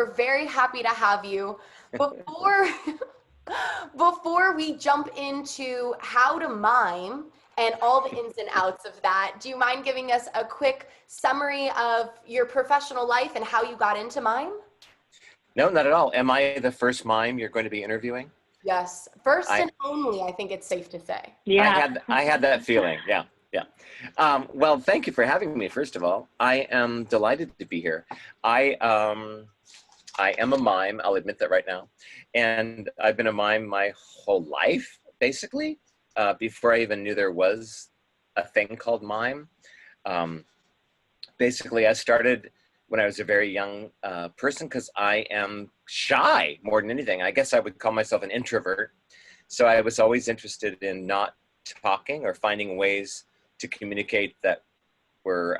We're very happy to have you. Before we jump into how to mime and all the ins and outs of that, do you mind giving us a quick summary of your professional life and how you got into mime? No, not at all. Am I the first mime you're going to be interviewing? Yes, first and only, I think it's safe to say. Yeah. I had that feeling. Yeah. Well, thank you for having me, first of all. I am delighted to be here. I am a mime, I'll admit that right now. And I've been a mime my whole life, basically, before I even knew there was a thing called mime. Basically, I started when I was a very young person because I am shy more than anything. I guess I would call myself an introvert. So I was always interested in not talking or finding ways to communicate that were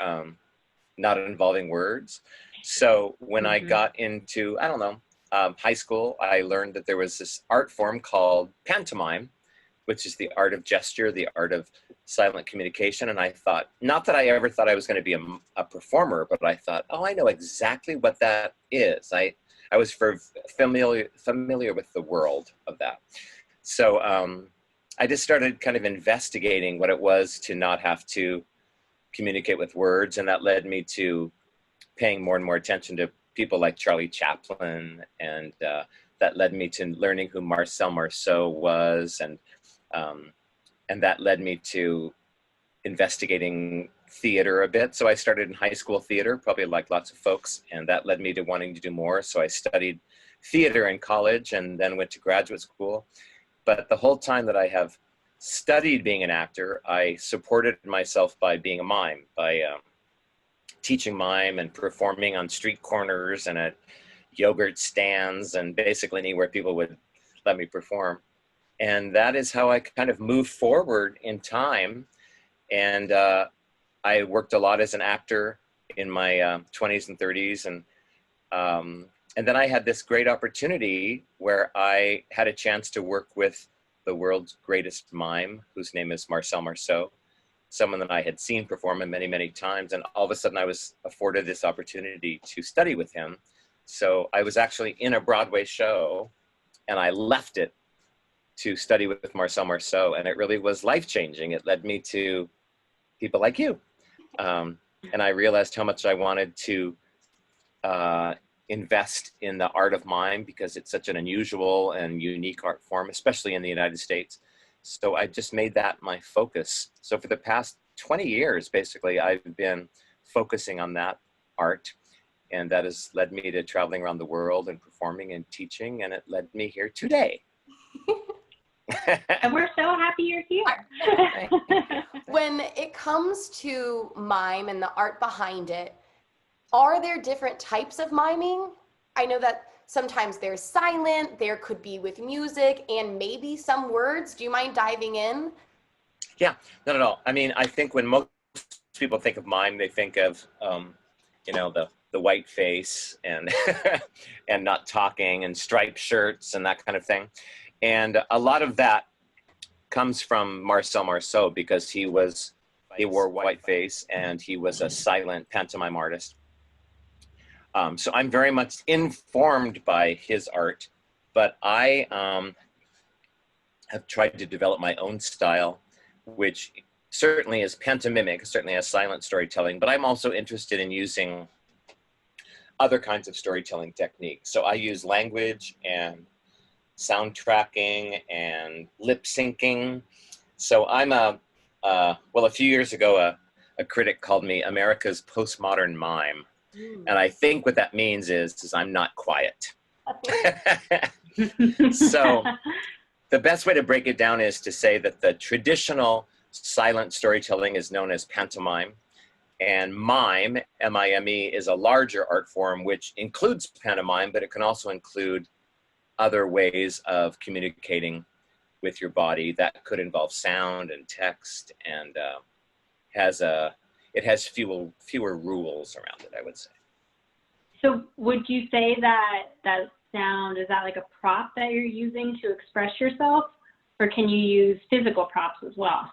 not involving words. So when I got into, I don't know, high school, I learned that there was this art form called pantomime, which is the art of gesture, the art of silent communication. And I thought, not that I ever thought I was going to be a performer, but I thought, oh, I know exactly what that is. I was familiar with the world of that. So I just started kind of investigating what it was to not have to communicate with words. And that led me to paying more and more attention to people like Charlie Chaplin. And that led me to learning who Marcel Marceau was. And that led me to investigating theater a bit. So I started in high school theater, probably like lots of folks. And that led me to wanting to do more. So I studied theater in college and then went to graduate school. But the whole time that I have studied being an actor, I supported myself by being a mime, by teaching mime and performing on street corners and at yogurt stands and basically anywhere people would let me perform. And that is how I kind of moved forward in time. And I worked a lot as an actor in my 20s and 30s. And then I had this great opportunity where I had a chance to work with the world's greatest mime, whose name is Marcel Marceau, someone that I had seen perform many, many times. And all of a sudden I was afforded this opportunity to study with him. So I was actually in a Broadway show and I left it to study with Marcel Marceau. And it really was life-changing. It led me to people like you. And I realized how much I wanted to invest in the art of mime because it's such an unusual and unique art form, especially in the United States. So I just made that my focus. So for the past 20 years, basically, I've been focusing on that art. And that has led me to traveling around the world and performing and teaching. And it led me here today. And we're so happy you're here. When it comes to mime and the art behind it, are there different types of miming? I know that sometimes there's silent, there could be with music and maybe some words. Do you mind diving in? Yeah, not at all. I mean, I think when most people think of mime, they think of, you know, the white face and and not talking and striped shirts and that kind of thing. And a lot of that comes from Marcel Marceau because he wore white face and he was a silent pantomime artist. So I'm very much informed by his art, but I have tried to develop my own style, which certainly is pantomimic, certainly has silent storytelling, but I'm also interested in using other kinds of storytelling techniques. So I use language and sound tracking and lip syncing. So I'm well, a few years ago, a critic called me America's postmodern mime. And I think what that means is I'm not quiet. So the best way to break it down is to say that the traditional silent storytelling is known as pantomime. And mime, M-I-M-E, is a larger art form which includes pantomime, but it can also include other ways of communicating with your body that could involve sound and text, and it has fewer rules around it, I would say. So would you say that sound, is that like a prop that you're using to express yourself, or can you use physical props as well?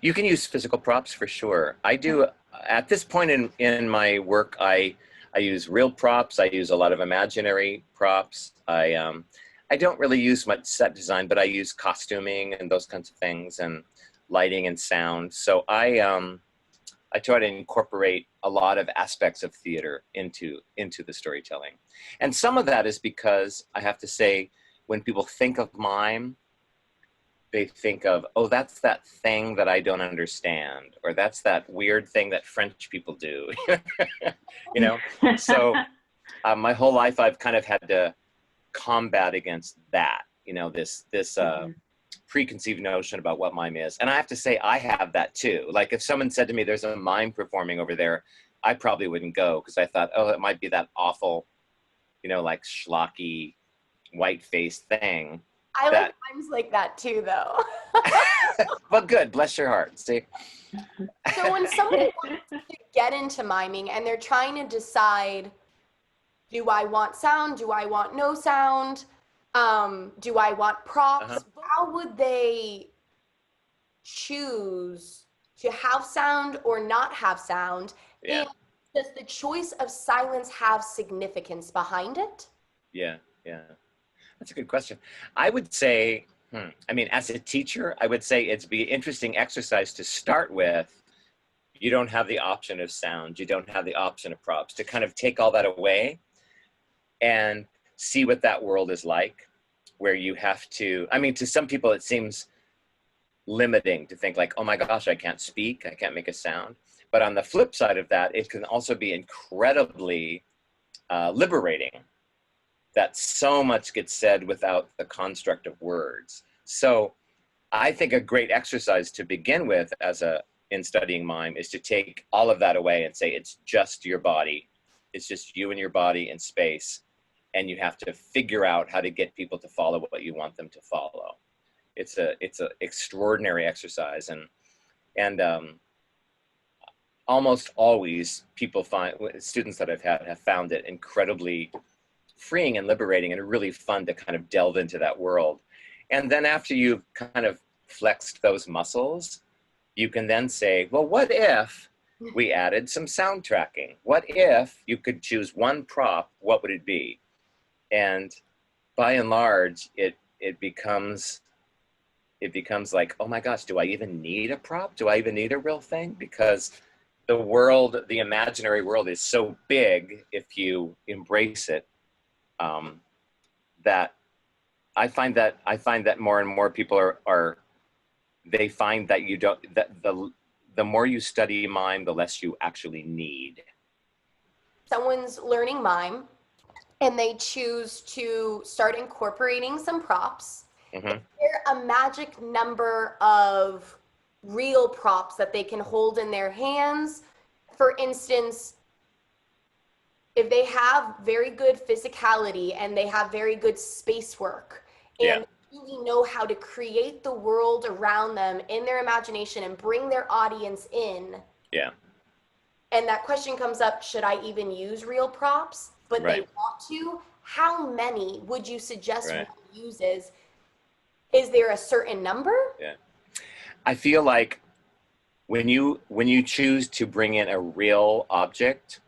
You can use physical props for sure. I do, at this point in my work, I I use real props. I use a lot of imaginary props. I don't really use much set design, but I use costuming and those kinds of things, and lighting and sound. So I try to incorporate a lot of aspects of theater into the storytelling. And some of that is because I have to say, when people think of mime, they think of, oh, that's that thing that I don't understand, or that's that weird thing that French people do, you know? So my whole life I've kind of had to combat against that, you know, this preconceived notion about what mime is. And I have to say, I have that too. Like if someone said to me, there's a mime performing over there, I probably wouldn't go, because I thought, oh, it might be that awful, you know, like schlocky, white-faced thing. I like mimes like that too, though. Well, good, bless your heart, see? So when somebody wants to get into miming and they're trying to decide, do I want sound? Do I want no sound? Do I want props? How would they choose to have sound or not have sound? Yeah. And does the choice of silence have significance behind it? Yeah, yeah. That's a good question. I would say, I mean, as a teacher, I would say it'd be an interesting exercise to start with. You don't have the option of sound. You don't have the option of props, to kind of take all that away and see what that world is like, where you have to, I mean, to some people it seems limiting to think like, oh my gosh, I can't speak, I can't make a sound. But on the flip side of that, it can also be incredibly liberating, that so much gets said without the construct of words. So I think a great exercise to begin with in studying mime is to take all of that away and say, it's just your body. It's just you and your body in space. And you have to figure out how to get people to follow what you want them to follow. It's a extraordinary exercise. And almost always students that I've had have found it incredibly freeing and liberating, and really fun to kind of delve into that world. And then after you've kind of flexed those muscles, you can then say, well, what if we added some sound tracking? What if you could choose one prop? What would it be? And by and large, it becomes like, oh my gosh, do I even need a prop? Do I even need a real thing? Because the world, the imaginary world, is so big if you embrace it, that I find that more and more people they find that the more you study mime, the less you actually need. Someone's learning mime and they choose to start incorporating some props. Mm-hmm. Is there a magic number of real props that they can hold in their hands? For instance, if they have very good physicality and they have very good space work and really know how to create the world around them in their imagination and bring their audience in. Yeah. And that question comes up, should I even use real props? But they want to. How many would you suggest one uses? Is there a certain number? Yeah. I feel like when you choose to bring in a real object,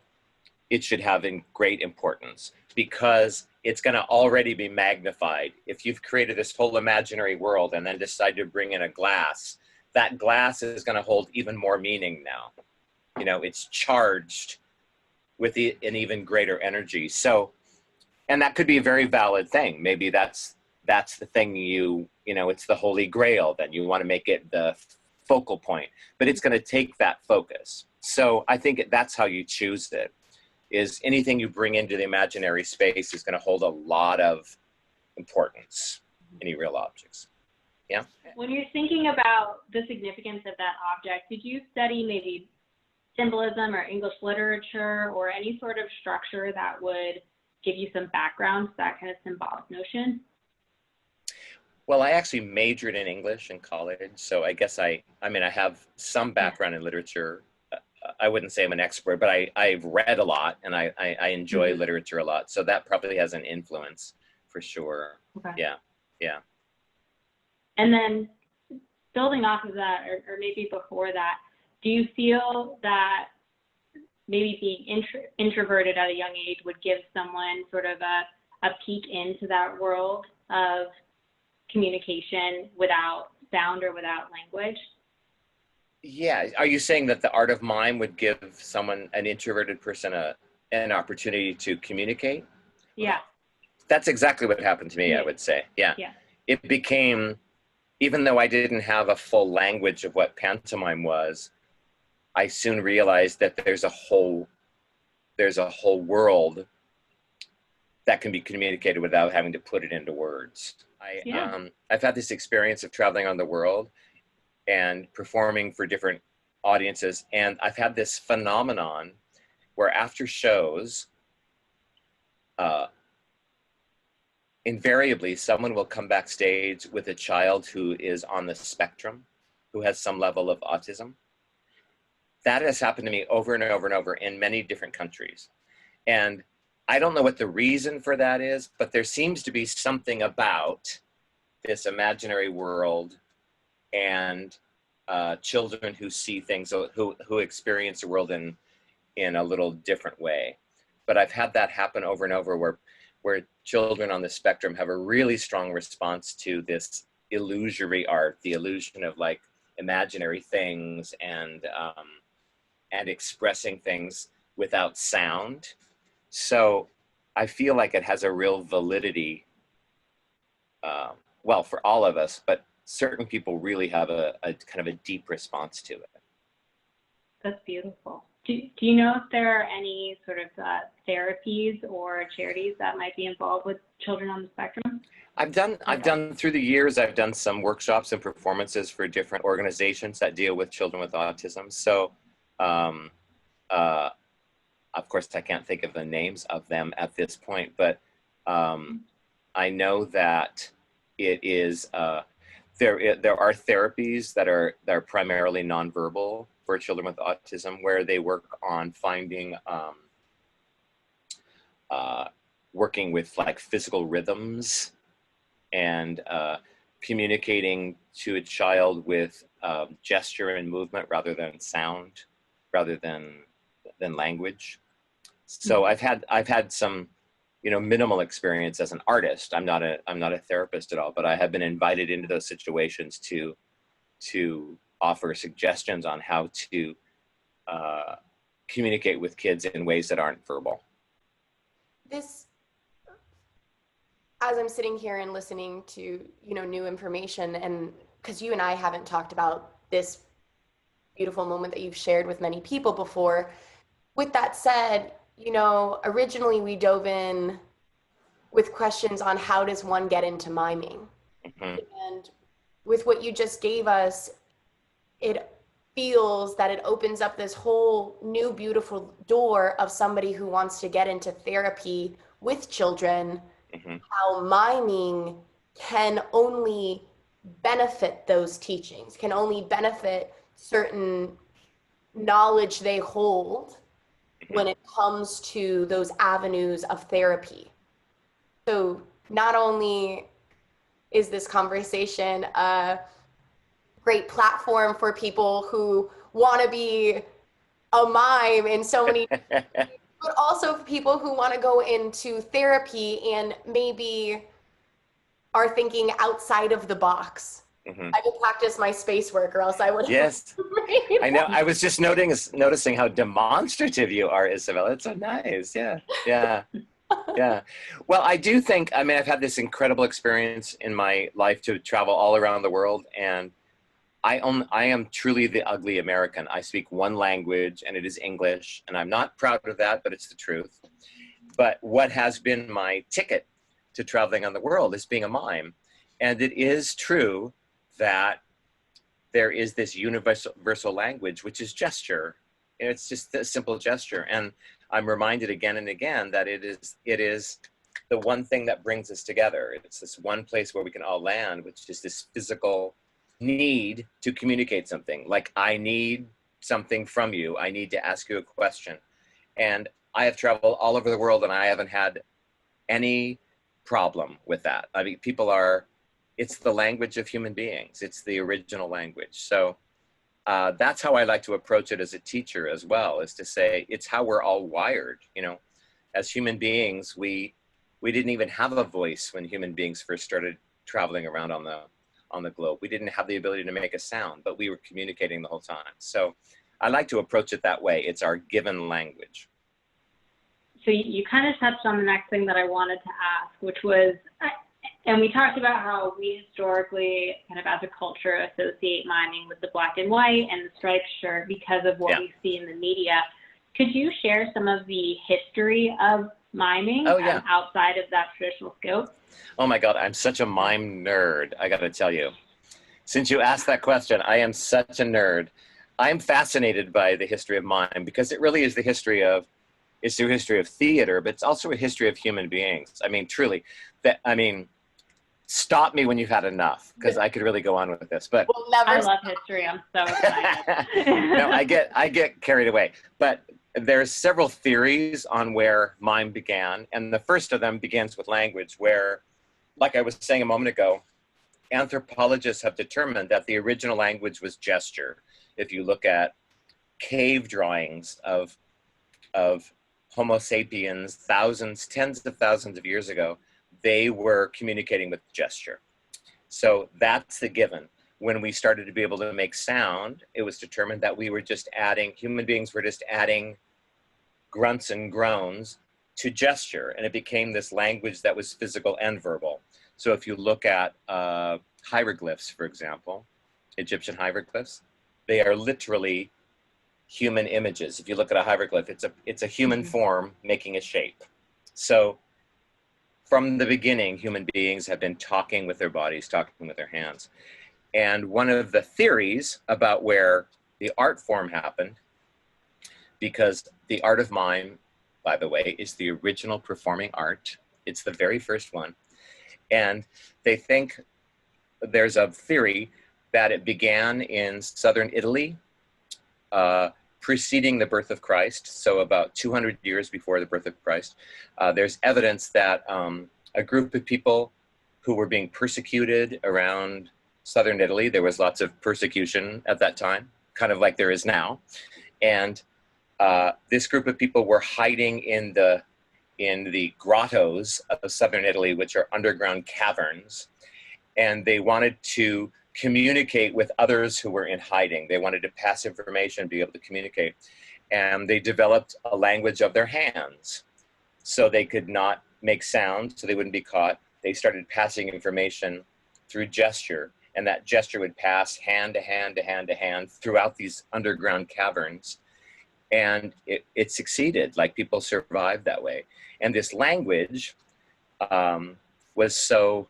it should have great importance, because it's going to already be magnified. If you've created this whole imaginary world and then decide to bring in a glass, that glass is going to hold even more meaning now. You know, it's charged with an even greater energy. So, and that could be a very valid thing. Maybe that's the thing you know, it's the holy grail, then you want to make it the focal point, but it's going to take that focus. So I think that's how you choose it, is anything you bring into the imaginary space is going to hold a lot of importance, any real objects. Yeah. When you're thinking about the significance of that object, did you study maybe symbolism or English literature or any sort of structure that would give you some background to that kind of symbolic notion? Well, I actually majored in English in college, so I guess I have some background in literature. I wouldn't say I'm an expert, but I've read a lot, and I enjoy literature a lot, so that probably has an influence for sure. Okay. Yeah. And then building off of that, or maybe before that, do you feel that maybe being introverted at a young age would give someone sort of a peek into that world of communication without sound or without language. Yeah. Are you saying that the art of mime would give someone, an introverted person, an opportunity to communicate? Yeah. That's exactly what happened to me, Yeah. I would say. Yeah. Yeah. It became, even though I didn't have a full language of what pantomime was, I soon realized that there's a whole world that can be communicated without having to put it into words. I've had this experience of traveling on the world and performing for different audiences, and I've had this phenomenon where after shows, invariably someone will come backstage with a child who is on the spectrum, who has some level of autism. That has happened to me over and over and over in many different countries. And I don't know what the reason for that is, but there seems to be something about this imaginary world and children who see things, who experience the world in a little different way. But I've had that happen over and over where children on the spectrum have a really strong response to this illusory art, the illusion of like imaginary things and expressing things without sound. So I feel like it has a real validity, well, for all of us, but certain people really have a kind of a deep response to it. That's beautiful. Do you know if there are any sort of therapies or charities that might be involved with children on the spectrum? I've done through the years, I've done some workshops and performances for different organizations that deal with children with autism. So, of course, I can't think of the names of them at this point, but I know that it is, there are therapies that are primarily nonverbal for children with autism, where they work on finding, working with like physical rhythms and communicating to a child with gesture and movement rather than sound, rather than language. So I've had some, minimal experience as an artist. I'm not a therapist at all, but I have been invited into those situations to offer suggestions on how to communicate with kids in ways that aren't verbal. This, as I'm sitting here and listening to, new information, and because you and I haven't talked about this beautiful moment that you've shared with many people before. With that said, originally we dove in with questions on how does one get into miming? Mm-hmm. And with what you just gave us, it feels that it opens up this whole new beautiful door of somebody who wants to get into therapy with children, mm-hmm. how miming can only benefit those teachings, can only benefit certain knowledge they hold when it comes to those avenues of therapy. So not only is this conversation a great platform for people who want to be a mime in so many, but also for people who want to go into therapy and maybe are thinking outside of the box. Mm-hmm. I would practice my space work, or else I would. Yes, I know. I was just noticing how demonstrative you are, Isabella. It's so nice. Yeah. Yeah. Well, I do think. I've had this incredible experience in my life to travel all around the world, and I am truly the ugly American. I speak one language, and it is English, and I'm not proud of that, but it's the truth. But what has been my ticket to traveling on the world is being a mime, and it is true that there is this universal language, which is gesture. It's just a simple gesture. And I'm reminded again and again that it is the one thing that brings us together. It's this one place where we can all land, which is this physical need to communicate something. Like, I need something from you. I need to ask you a question. And I have traveled all over the world, and I haven't had any problem with that. I mean, it's the language of human beings. It's the original language. So that's how I like to approach it as a teacher as well, is to say it's how we're all wired. You know, as human beings, we didn't even have a voice when human beings first started traveling around on the globe. We didn't have the ability to make a sound, but we were communicating the whole time. So I like to approach it that way. It's our given language. So you kind of touched on the next thing that I wanted to ask, which was, and we talked about how we historically, kind of as a culture, associate miming with the black and white and the striped shirt because of what we see in the media. Could you share some of the history of miming outside of that traditional scope? Oh my God, I'm such a mime nerd, I gotta tell you. Since you asked that question, I am such a nerd. I'm fascinated by the history of mime because it really is the history of theater, but it's also a history of human beings. I mean, truly, stop me when you've had enough, because I could really go on with this. But I love history. I'm so excited. No, I get carried away. But there's several theories on where mime began, and the first of them begins with language, where, like I was saying a moment ago, anthropologists have determined that the original language was gesture. If you look at cave drawings of Homo sapiens, tens of thousands of years ago, they were communicating with gesture. So that's the given. When we started to be able to make sound, it was determined that human beings were just adding grunts and groans to gesture, and it became this language that was physical and verbal. So if you look at hieroglyphs, for example, Egyptian hieroglyphs, they are literally human images. If you look at a hieroglyph, it's a human form making a shape. So from the beginning, human beings have been talking with their bodies, talking with their hands. And one of the theories about where the art form happened, because the art of mime, by the way, is the original performing art. It's the very first one. And they think, there's a theory that it began in southern Italy, preceding the birth of Christ, so about 200 years before the birth of Christ. There's evidence that a group of people who were being persecuted around southern Italy, there was lots of persecution at that time, kind of like there is now. And this group of people were hiding in the grottos of southern Italy, which are underground caverns. And they wanted to communicate with others who were in hiding. They wanted to pass information, be able to communicate. And they developed a language of their hands so they could not make sound, so they wouldn't be caught. They started passing information through gesture, and that gesture would pass hand to hand to hand to hand throughout these underground caverns. And it succeeded, like people survived that way. And this language was so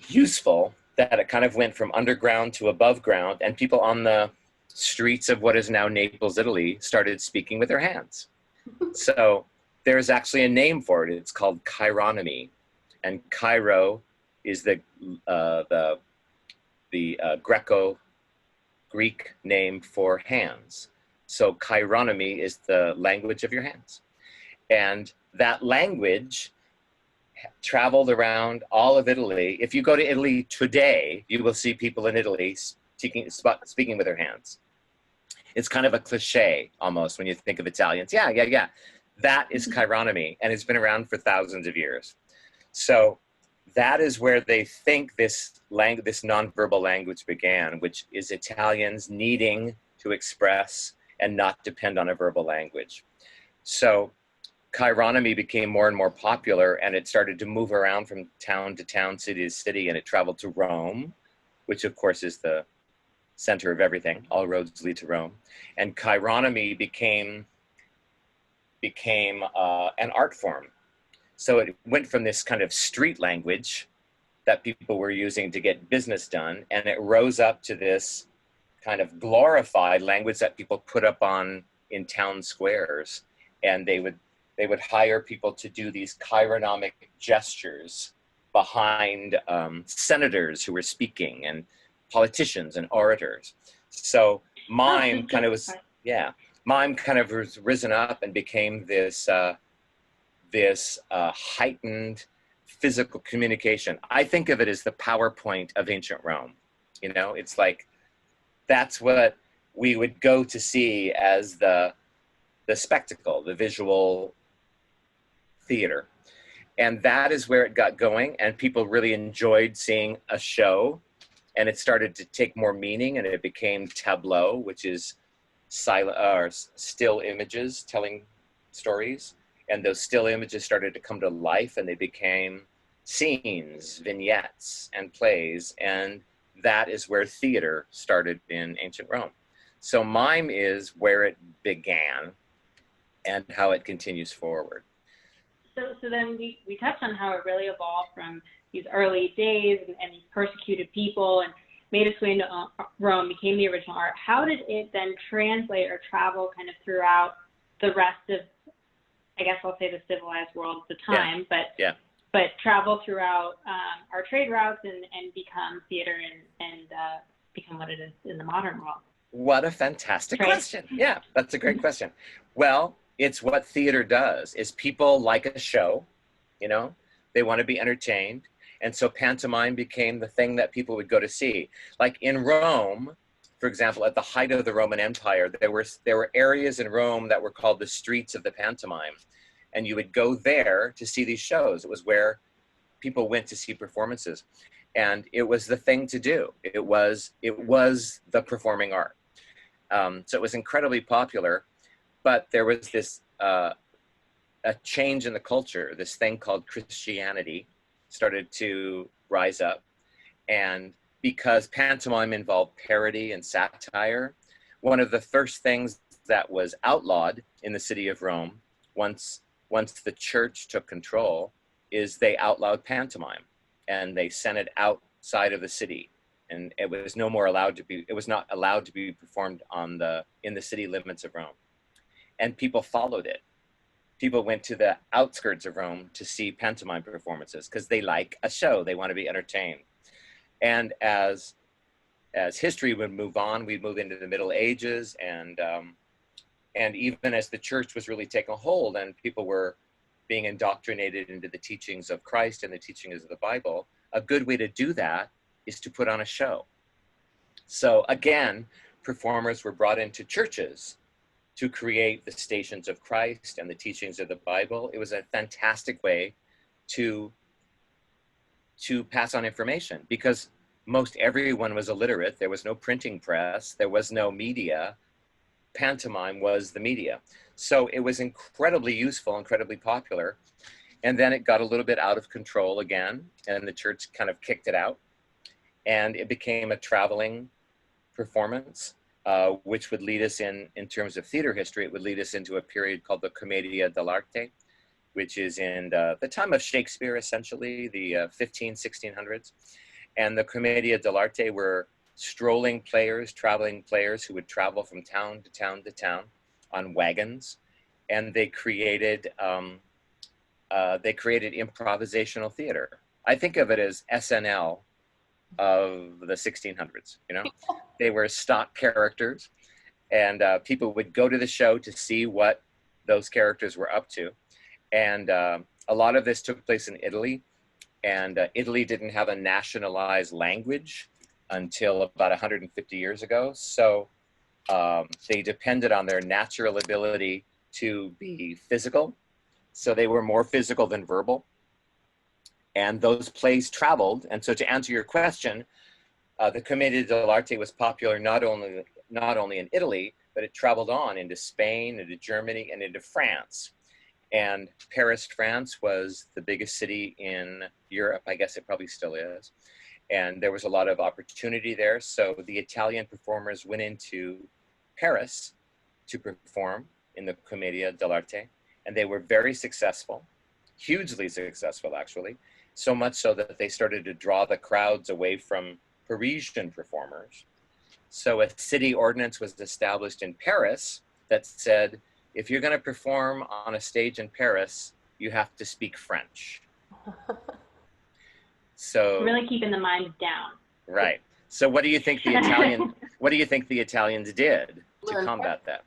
useful that it kind of went from underground to above ground, and people on the streets of what is now Naples, Italy, started speaking with their hands. So there's actually a name for it. It's called chironomy, and Pirro is the Greco-Greek name for hands. So chironomy is the language of your hands, and that language traveled around all of Italy. If you go to Italy today, you will see people in Italy speaking with their hands. It's kind of a cliche almost when you think of Italians. Yeah. That is chironomy, and it's been around for thousands of years. So that is where they think this nonverbal language began, which is Italians needing to express and not depend on a verbal language. So chironomy became more and more popular, and it started to move around from town to town, city to city, and it traveled to Rome, which of course is the center of everything. All roads lead to Rome. And chironomy became an art form. So it went from this kind of street language that people were using to get business done, and it rose up to this kind of glorified language that people put up in town squares, and they would hire people to do these chironomic gestures behind senators who were speaking, and politicians and orators. So mime kind of was risen up and became this heightened physical communication. I think of it as the PowerPoint of ancient Rome. You know, it's like That's what we would go to see as the spectacle, the visual theater. And that is where it got going, and people really enjoyed seeing a show, and it started to take more meaning, and it became tableau, which is silent or still images telling stories. And those still images started to come to life, and they became scenes, vignettes, and plays. And that is where theater started in ancient Rome. So mime is where it began and how it continues forward. So then we touched on how it really evolved from these early days and these persecuted people and made its way into Rome, became the original art. How did it then translate or travel kind of throughout the rest of, I guess I'll say, the civilized world at the time, but travel throughout our trade routes and become theater and become what it is in the modern world? What a fantastic question. Yeah, that's a great question. Well, it's what theater does, is people like a show, you know, they want to be entertained. And so pantomime became the thing that people would go to see. Like in Rome, for example, at the height of the Roman Empire, there were areas in Rome that were called the streets of the pantomime. And you would go there to see these shows. It was where people went to see performances. And it was the thing to do. It was the performing art. So it was incredibly popular. But there was this a change in the culture. This thing called Christianity started to rise up. And because pantomime involved parody and satire, one of the first things that was outlawed in the city of Rome, once the church took control, is they outlawed pantomime, and they sent it outside of the city. And it was no more allowed to be, it was not allowed to be performed in the city limits of Rome. And people followed it. People went to the outskirts of Rome to see pantomime performances because they like a show, they want to be entertained. And as history would move on, we'd move into the Middle Ages, and even as the church was really taking hold and people were being indoctrinated into the teachings of Christ and the teachings of the Bible, a good way to do that is to put on a show. So again, performers were brought into churches to create the Stations of Christ and the teachings of the Bible. It was a fantastic way to pass on information because most everyone was illiterate. There was no printing press. There was no media. Pantomime was the media. So it was incredibly useful, incredibly popular. And then it got a little bit out of control again, and the church kind of kicked it out. And it became a traveling performance, which would lead us in terms of theater history, it would lead us into a period called the Commedia dell'arte, which is in the time of Shakespeare, essentially, the 1600s. And the Commedia dell'arte were strolling players, traveling players who would travel from town to town to town on wagons. And they created improvisational theater. I think of it as SNL of the 1600s, you know? They were stock characters, and people would go to the show to see what those characters were up to. And a lot of this took place in Italy, and Italy didn't have a nationalized language until about 150 years ago. So they depended on their natural ability to be physical. So they were more physical than verbal. And those plays traveled. And so to answer your question, the Commedia dell'arte was popular not only in Italy, but it traveled on into Spain, into Germany, and into France. And Paris, France was the biggest city in Europe. I guess it probably still is. And there was a lot of opportunity there. So the Italian performers went into Paris to perform in the Commedia dell'arte. And they were very successful, hugely successful, actually. So much so that they started to draw the crowds away from Parisian performers. So a city ordinance was established in Paris that said, if you're going to perform on a stage in Paris, you have to speak French. So really keeping the mind down. Right. So what do you think the Italians did to combat that?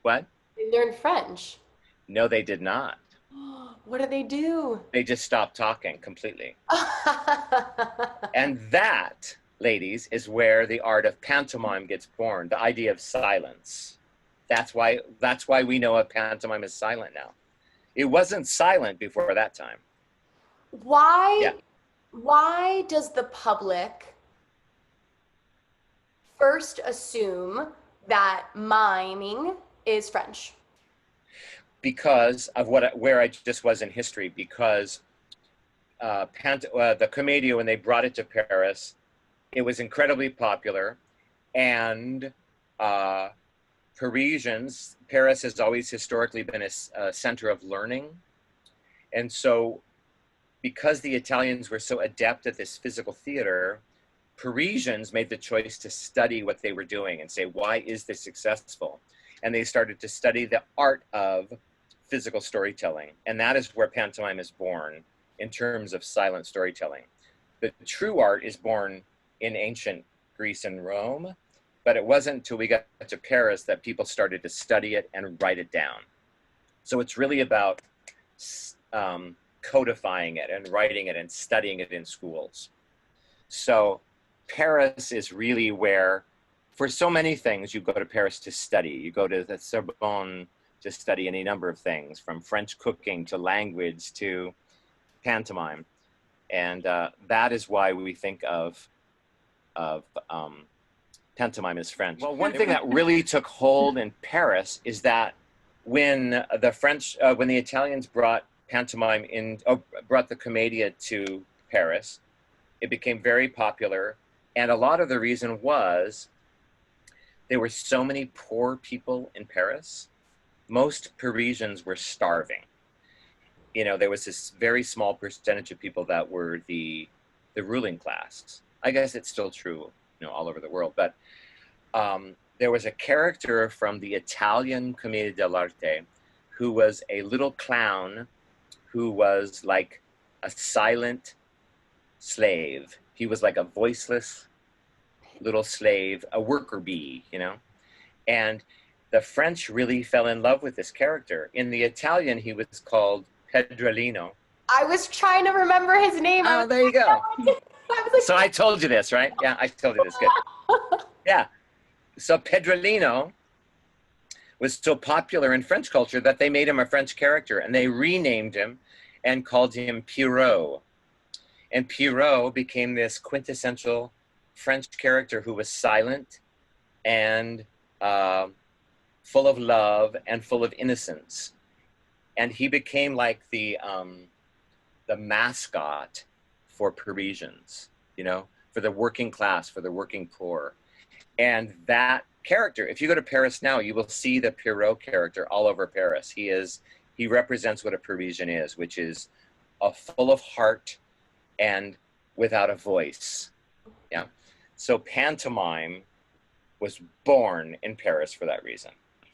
What? They learned French. No, they did not. What did they do? They just stopped talking completely. And that ladies, is where the art of pantomime gets born, the idea of silence. That's why we know a pantomime is silent now. It wasn't silent before that time. Why does the public first assume that miming is French? Because of where I just was in history, because the Commedia, when they brought it to Paris, it was incredibly popular, and Paris has always historically been a center of learning. And so because the Italians were so adept at this physical theater, Parisians made the choice to study what they were doing and say, why is this successful? And they started to study the art of physical storytelling. And that is where pantomime is born in terms of silent storytelling. The true art is born in ancient Greece and Rome, but it wasn't until we got to Paris that people started to study it and write it down. So it's really about codifying it and writing it and studying it in schools. So Paris is really where, for so many things, you go to Paris to study. You go to the Sorbonne to study any number of things, from French cooking to language to pantomime. And that is why we think of pantomime as French. Well, one thing that really took hold in Paris is that when the Italians brought brought the Commedia to Paris, it became very popular. And a lot of the reason was there were so many poor people in Paris. Most Parisians were starving. You know, there was this very small percentage of people that were the ruling class. I guess it's still true, you know, all over the world. But there was a character from the Italian Commedia dell'arte who was a little clown who was like a silent slave. He was like a voiceless little slave, a worker bee, you know? And the French really fell in love with this character. In the Italian, he was called Pedrolino. I was trying to remember his name. Oh, there you go. So I told you this, right? Yeah, I told you this. Good. Yeah. So Pedrolino was so popular in French culture that they made him a French character, and they renamed him and called him Pirro. And Pirro became this quintessential French character who was silent and full of love and full of innocence. And he became like the mascot for Parisians, you know, for the working class, for the working poor. And that character, if you go to Paris now, you will see the Pirro character all over Paris. He represents what a Parisian is, which is full of heart and without a voice. Yeah. So pantomime was born in Paris for that reason.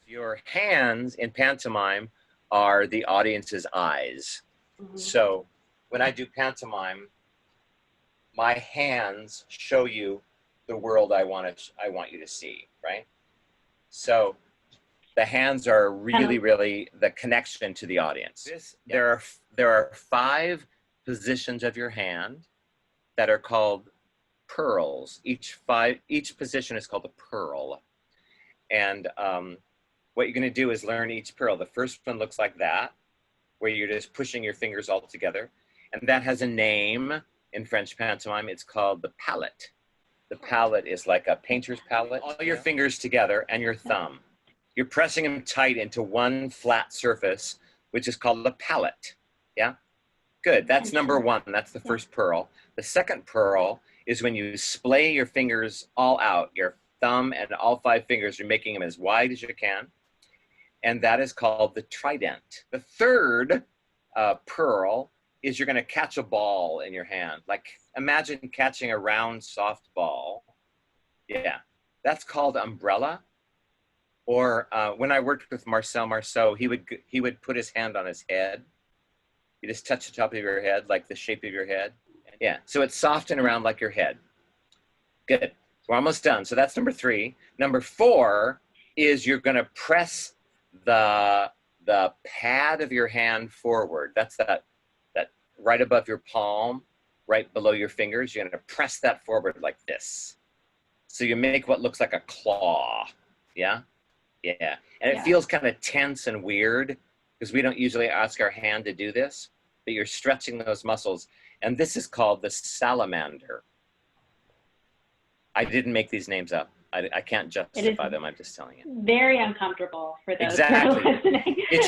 Your hands in pantomime are the audience's eyes. Mm-hmm. So when I do pantomime, my hands show you the world I want you to see, right? So the hands are really, really the connection to the audience. There are 5 positions of your hand that are called pearls. Each position is called a pearl. And what you're going to do is learn each pearl. The first one looks like that, where you're just pushing your fingers all together. And that has a name in French pantomime. It's called the palette. The palette is like a painter's palette. All your fingers together and your thumb. You're pressing them tight into one flat surface, which is called the palette. Yeah? Good. That's number 1. That's the first pearl. The second pearl is when you splay your fingers all out, your thumb and all 5 fingers, you're making them as wide as you can. And that is called the trident. The third pearl is you're going to catch a ball in your hand. Like, imagine catching a round, soft ball. Yeah, that's called umbrella. Or when I worked with Marcel Marceau, he would put his hand on his head. You just touch the top of your head, like the shape of your head. Yeah, so it's soft and around like your head. Good. We're almost done. So that's number 3. Number 4 is you're going to press the pad of your hand forward. That's that right above your palm. right below your fingers. You're going to press that forward like this. So you make what looks like a claw. Yeah? Yeah. And it feels kind of tense and weird because we don't usually ask our hand to do this, but you're stretching those muscles. And this is called the salamander. I didn't make these names up. I can't justify them. I'm just telling you. Very uncomfortable for those exactly. who are listening. It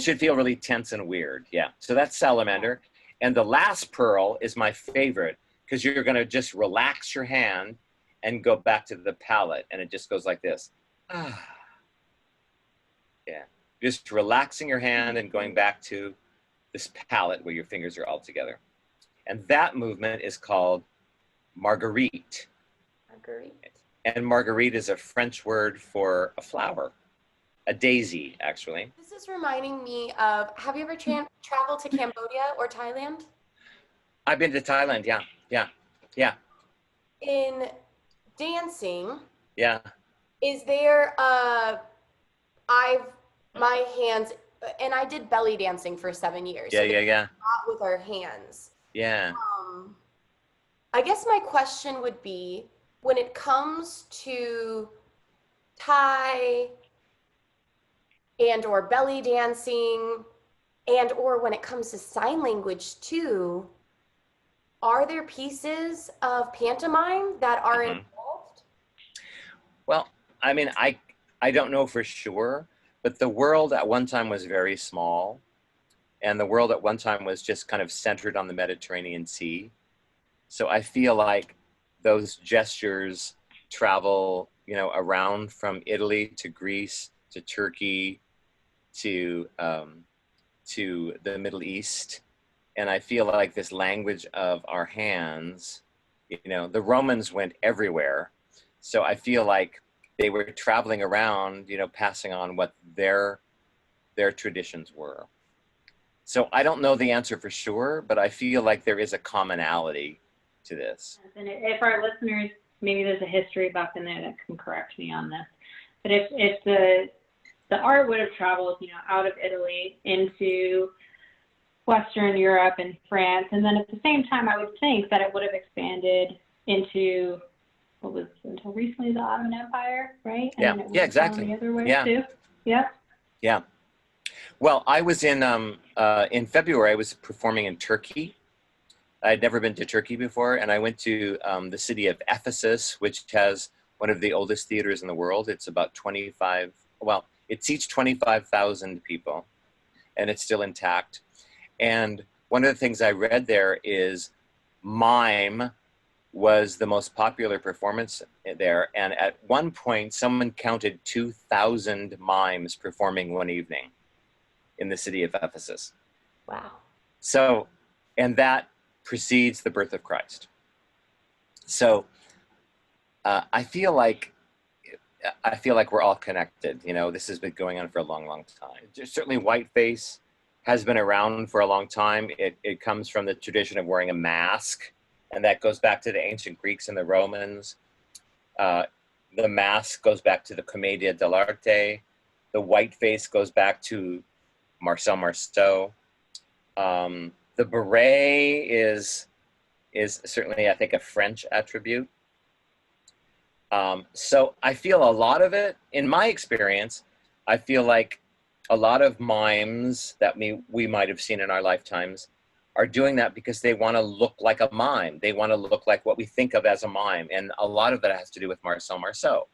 should feel really tense and weird. Yeah. So that's salamander. And the last pearl is my favorite because you're going to just relax your hand and go back to the palette, and it just goes like this. Ah. Yeah. Just relaxing your hand and going back to this palette where your fingers are all together. And that movement is called marguerite. Marguerite. And marguerite is a French word for a flower, a daisy, actually. This is reminding me of, have you ever traveled to Cambodia or Thailand? I've been to Thailand, yeah. In dancing, is there my hands, and I did belly dancing for 7 years. Yeah. Not with our hands. Yeah. I guess my question would be, when it comes to Thai and or belly dancing and or when it comes to sign language too, are there pieces of pantomime that are involved? Well, I mean, I don't know for sure, but the world at one time was very small, and the world at one time was just kind of centered on the Mediterranean Sea. So I feel like those gestures travel, around from Italy to Greece to Turkey to the Middle East. And I feel like this language of our hands, the Romans went everywhere. So I feel like they were traveling around, passing on what their traditions were. So I don't know the answer for sure, but I feel like there is a commonality to this. And if our listeners, maybe there's a history buff in there that can correct me on this, but if the art would have traveled, out of Italy into Western Europe and France, and then at the same time, I would think that it would have expanded into what was until recently the Ottoman Empire, right? And yeah, exactly. The other way too. Yeah. Well, I was in February. I was performing in Turkey. I'd never been to Turkey before, and I went to the city of Ephesus, which has one of the oldest theaters in the world. It's about it seats 25,000 people, and it's still intact. And one of the things I read there is mime was the most popular performance there. And at one point, someone counted 2,000 mimes performing one evening in the city of Ephesus. Wow. So, and that precedes the birth of Christ. So I feel like we're all connected. This has been going on for a long, long time. Certainly whiteface has been around for a long time. It comes from the tradition of wearing a mask, and that goes back to the ancient Greeks and the Romans. The mask goes back to the Commedia dell'arte. The whiteface goes back to Marcel Marceau. The beret is certainly, I think, a French attribute. So I feel a lot of it, in my experience, I feel like a lot of mimes that we might have seen in our lifetimes are doing that because they want to look like a mime. They want to look like what we think of as a mime. And a lot of that has to do with Marcel Marceau.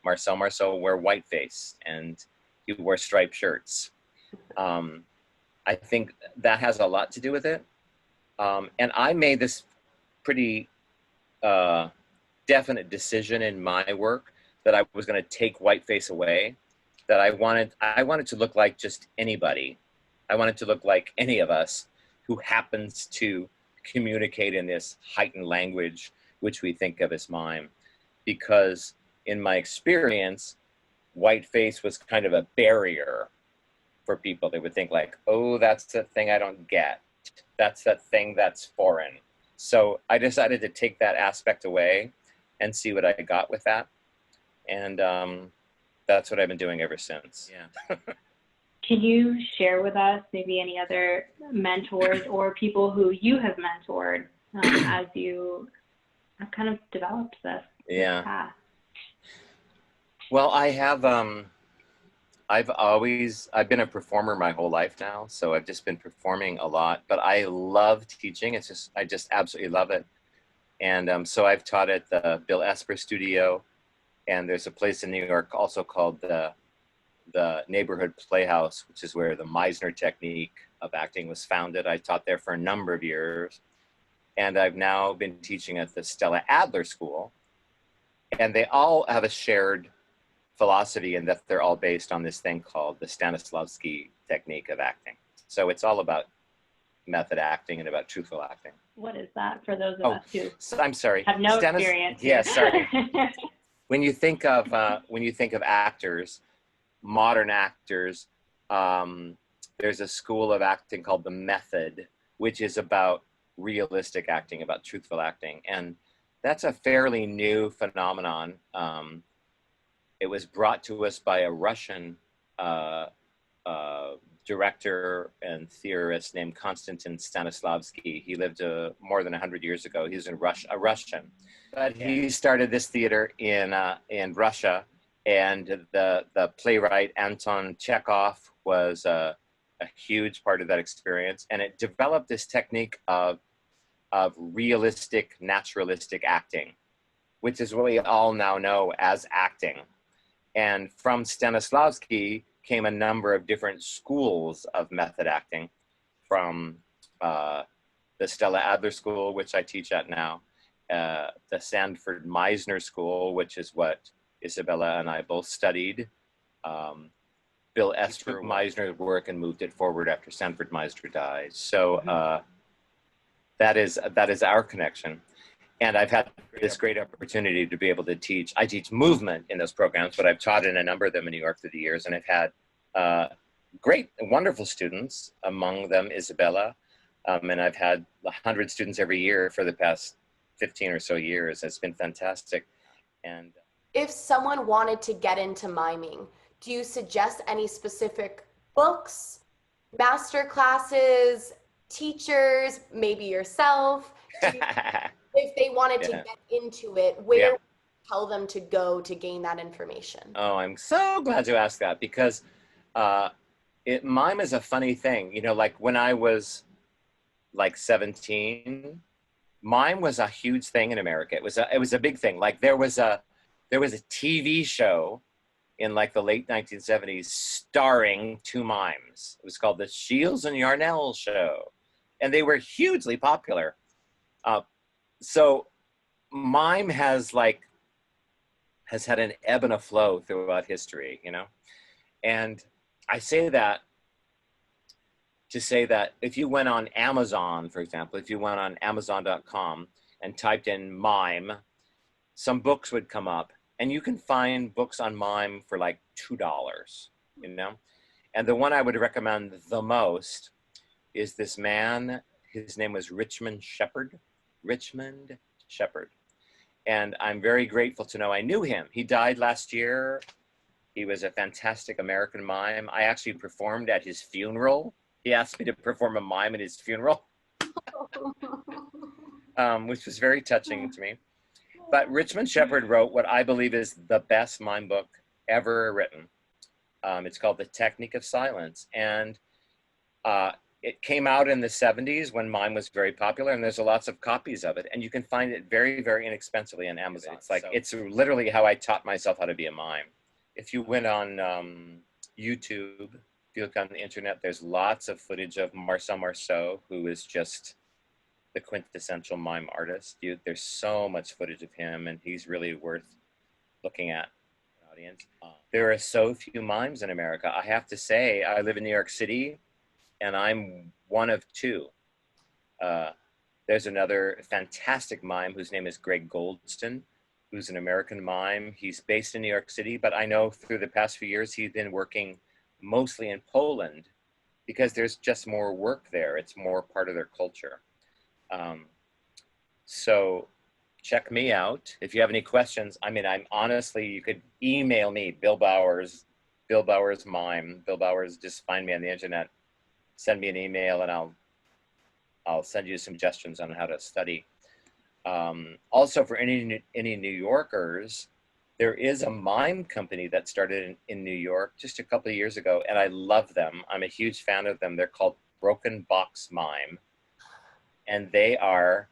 Marcel Marceau wore whiteface and he wore striped shirts. I think that has a lot to do with it. And I made this pretty definite decision in my work that I was going to take whiteface away, that I wanted to look like just anybody. I wanted to look like any of us who happens to communicate in this heightened language, which we think of as mime. Because in my experience, whiteface was kind of a barrier for people. They would think like, oh, that's the thing I don't get. That's that thing that's foreign. So I decided to take that aspect away and see what I got with that. And that's what I've been doing ever since. Yeah. Can you share with us maybe any other mentors or people who you have mentored as you have kind of developed this path? Well, I've been a performer my whole life now, so I've just been performing a lot, but I love teaching. I just absolutely love it. And so I've taught at the Bill Esper Studio, and there's a place in New York also called the Neighborhood Playhouse, which is where the Meisner technique of acting was founded. I taught there for a number of years, and I've now been teaching at the Stella Adler School, and they all have a shared philosophy in that they're all based on this thing called the Stanislavski technique of acting. So it's all about method acting and about truthful acting. What is that for those of us who I'm sorry. have no experience? Yes, sorry. When you think of actors, modern actors, there's a school of acting called the method, which is about realistic acting, about truthful acting, and that's a fairly new phenomenon. It was brought to us by a Russian director and theorist named Konstantin Stanislavski. He lived more than 100 years ago. He's a Russian, but he started this theater in Russia, and the playwright Anton Chekhov was a huge part of that experience, and it developed this technique of realistic, naturalistic acting, which is what we all now know as acting. And from Stanislavski came a number of different schools of method acting, from the Stella Adler School, which I teach at now, the Sanford Meisner School, which is what Isabella and I both studied. Bill Esper took Meisner's work and moved it forward after Sanford Meisner died. So that is our connection. And I've had this great opportunity to be able to teach. I teach movement in those programs, but I've taught in a number of them in New York through the years, and I've had great, wonderful students, among them Isabella, and I've had 100 students every year for the past 15 or so years. It's been fantastic. And if someone wanted to get into miming, do you suggest any specific books, master classes, teachers, maybe yourself? If they wanted to get into it, where would you tell them to go to gain that information? Oh, I'm so glad you asked that, because mime is a funny thing. You know, like when I was like 17, mime was a huge thing in America. It was a big thing. Like there was a TV show in like the late 1970s starring two mimes. It was called the Shields and Yarnell Show, and they were hugely popular. So mime has had an ebb and a flow throughout history, you know? And I say that to say that if you went on Amazon, for example, if you went on Amazon.com and typed in mime, some books would come up, and you can find books on mime for like $2, you know? And the one I would recommend the most is this man. His name was Richmond Shepard. And I'm very grateful to know I knew him. He died last year. He was a fantastic American mime. I actually performed at his funeral. He asked me to perform a mime at his funeral, which was very touching to me. But Richmond Shepard wrote what I believe is the best mime book ever written. It's called The Technique of Silence. And it came out in the 70s when mime was very popular, and there's lots of copies of it. And you can find it very, very inexpensively on Amazon. It's literally how I taught myself how to be a mime. If you went on YouTube, if you look on the internet, there's lots of footage of Marcel Marceau, who is just the quintessential mime artist. There's so much footage of him, and he's really worth looking at. Audience. There are so few mimes in America. I have to say, I live in New York City, and I'm one of two. There's another fantastic mime whose name is Greg Goldston, who's an American mime. He's based in New York City, but I know through the past few years he's been working mostly in Poland because there's just more work there. It's more part of their culture. So check me out. If you have any questions, I mean, I'm honestly, you could email me, Bill Bowers, Bill Bowers Mime. Bill Bowers, just find me on the internet, send me an email, and I'll send you suggestions on how to study. Also, for any New Yorkers, there is a mime company that started in New York just a couple of years ago, and I love them. I'm a huge fan of them. They're called Broken Box Mime, and they're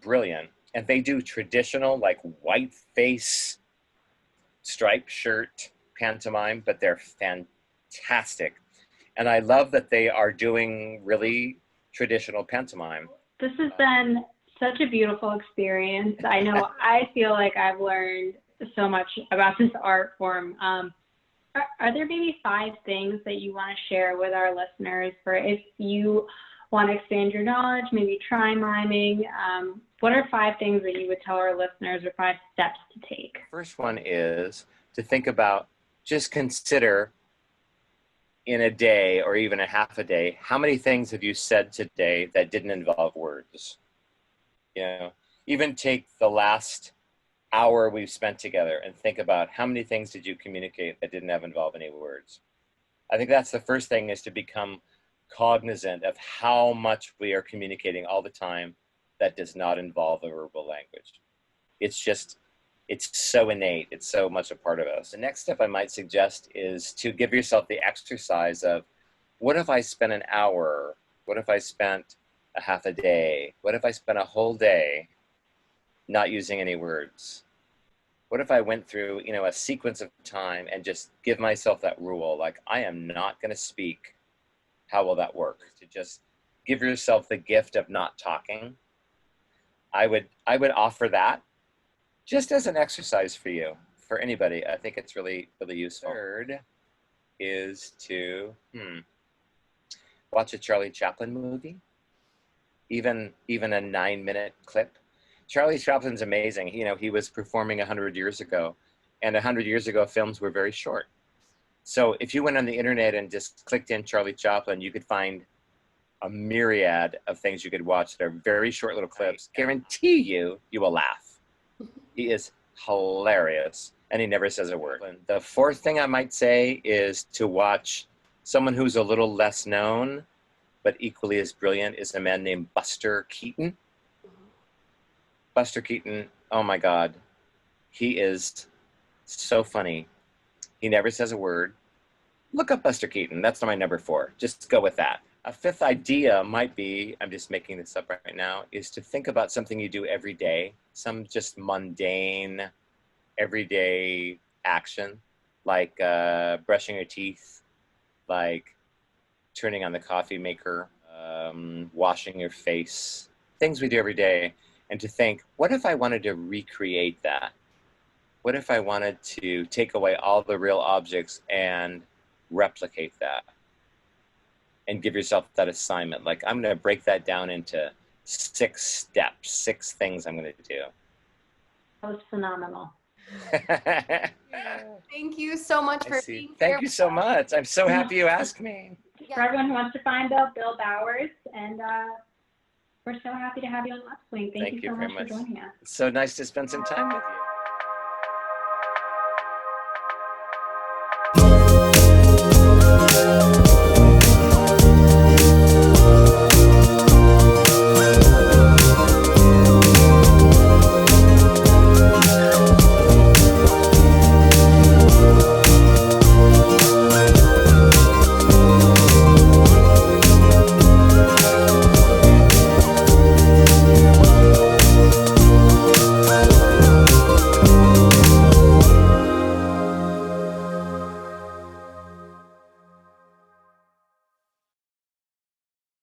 brilliant. And they do traditional, like, white face, striped shirt pantomime, but they're fantastic. And I love that they are doing really traditional pantomime. This has been such a beautiful experience. I know I feel like I've learned so much about this art form. Are there maybe 5 things that you want to share with our listeners for if you want to expand your knowledge, maybe try miming? What are 5 things that you would tell our listeners, or 5 steps to take? First one is to think about, just consider in a day or even a half a day, how many things have you said today that didn't involve words? You know, even take the last hour we've spent together and think about how many things did you communicate that didn't involve any words. I think that's the first thing, is to become cognizant of how much we are communicating all the time that does not involve a verbal language. It's so innate. It's so much a part of us. The next step I might suggest is to give yourself the exercise of, what if I spent an hour? What if I spent a half a day? What if I spent a whole day not using any words? What if I went through, a sequence of time and just give myself that rule, like, I am not going to speak. How will that work? To just give yourself the gift of not talking. I would offer that just as an exercise for you, for anybody. I think it's really, really useful. Third is to watch a Charlie Chaplin movie, even a 9-minute clip. Charlie Chaplin's amazing. He was performing 100 years ago, and 100 years ago, films were very short. So if you went on the internet and just clicked in Charlie Chaplin, you could find a myriad of things you could watch that are very short little clips. Guarantee you will laugh. He is hilarious, and he never says a word. The fourth thing I might say is to watch someone who's a little less known, but equally as brilliant, is a man named Buster Keaton. Buster Keaton, oh my God, he is so funny. He never says a word. Look up Buster Keaton. That's my number 4. Just go with that. A fifth idea might be, I'm just making this up right now, is to think about something you do every day, some just mundane, everyday action, like brushing your teeth, like turning on the coffee maker, washing your face, things we do every day, and to think, what if I wanted to recreate that? What if I wanted to take away all the real objects and replicate that? And give yourself that assignment. Like, I'm going to break that down into 6 steps, 6 things I'm going to do. That was phenomenal. Thank you so much for being here. Thank you so much. I'm so happy you asked me. For everyone who wants to find Bill Bowers, and we're so happy to have you on Let's Swing. Thank you so much for joining us. It's so nice to spend some time with you.